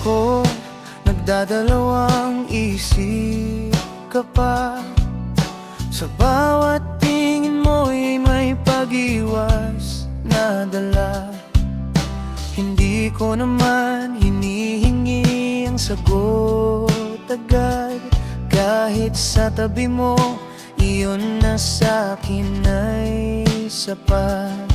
ko, nagdadalawang isip ka pa. Sa bawat tingin mo'y may pag-iwas na dala. Hindi ko naman hinihingi ang sagot agad. Kahit sa tabi mo, iyon na sa'kin ay sapat.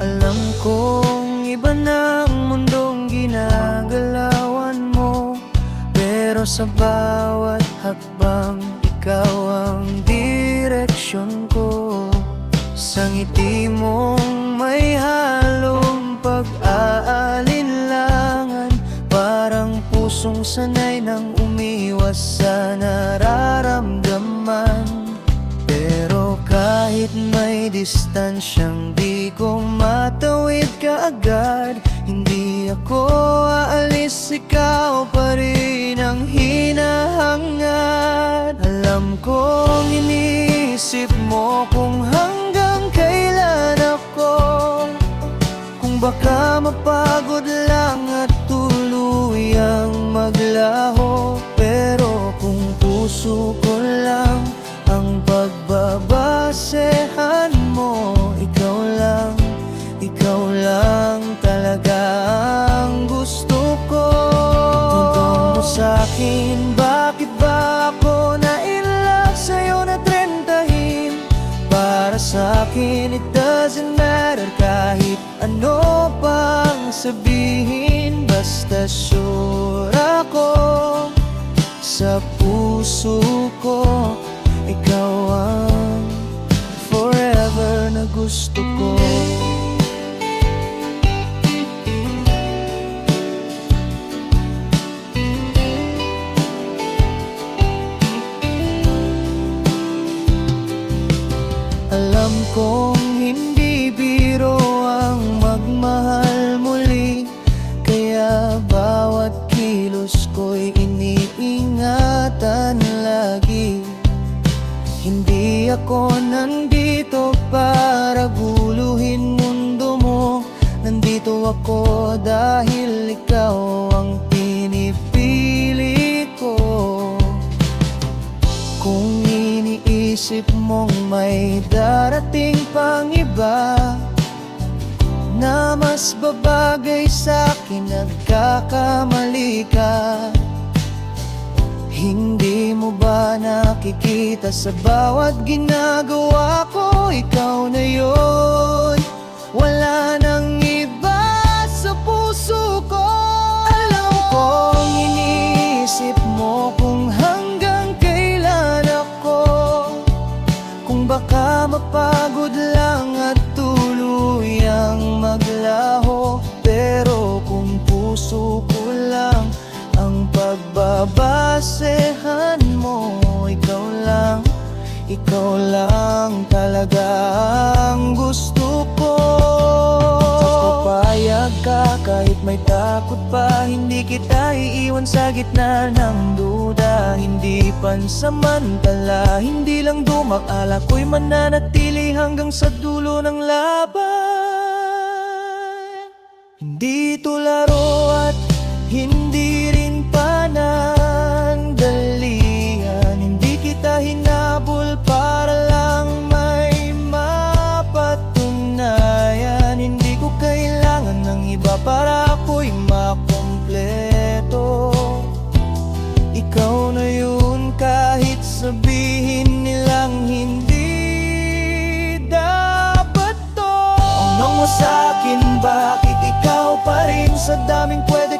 Alam kong iba na ang mundong ginagalawan mo, pero sa bawat hakbang, ikaw ang direksyon ko. Sa ngiti mong may halong pag-aalinlangan, parang pusong sanay nang umiwas sa nararamdaman. Pero kahit may distansyang di ko matawid kaagad, hindi ako aalis, ikaw pa rin ang hinahangad. Alam kong iniisip mo kung hanggang kailan ako, kung baka mapagod lang at tuluyang maglaho. Pero kung puso ko lang ang pagbabasehan mo, ikaw lang talaga ang gusto ko. Totoo mo sa'kin, bakit ba ako na-in-love sa'yo na trentahin? Para sa'kin it doesn't matter kahit ano pang sabihin, basta sure ako sa puso ko, ikaw ang forever na gusto ko. Alam kong hindi biro ang magmahal muli, kaya bawat kilos ko'y iniingatan lagi. Hindi ako nandito para guluhin mundo mo, nandito ako dahil ikaw ang pinipili ko. Kung iniisip mong may darating pang iba na mas babagay sa'kin, nagkakamali ka. Hindi mo ba nakikita sa bawat ginagawa ko, ikaw na yun, wala nang iba sa puso ko. Alam kong iniisip mo kung hanggang kailan ako, kung baka mapagod lang at tuluyang maglaho. Pero kung puso ko lang ang pagbabasehan mo, ikaw lang talaga ang gusto ko. Papayag ka kahit may takot pa, hindi kita iiwan sa gitna ng duda. Hindi pansamantala, hindi lang dumakala, ko'y mananatili hanggang sa dulo ng laban. Hindi to laro at hindi rin panandalian, hindi kita hinabol para lang may mapatunayan. Hindi ko kailangan ng iba para ako'y makumpleto. Ikaw na yun kahit sabihin nilang hindi dapat to. Tanong mo sa'kin bakit ikaw pa rin sa daming pwede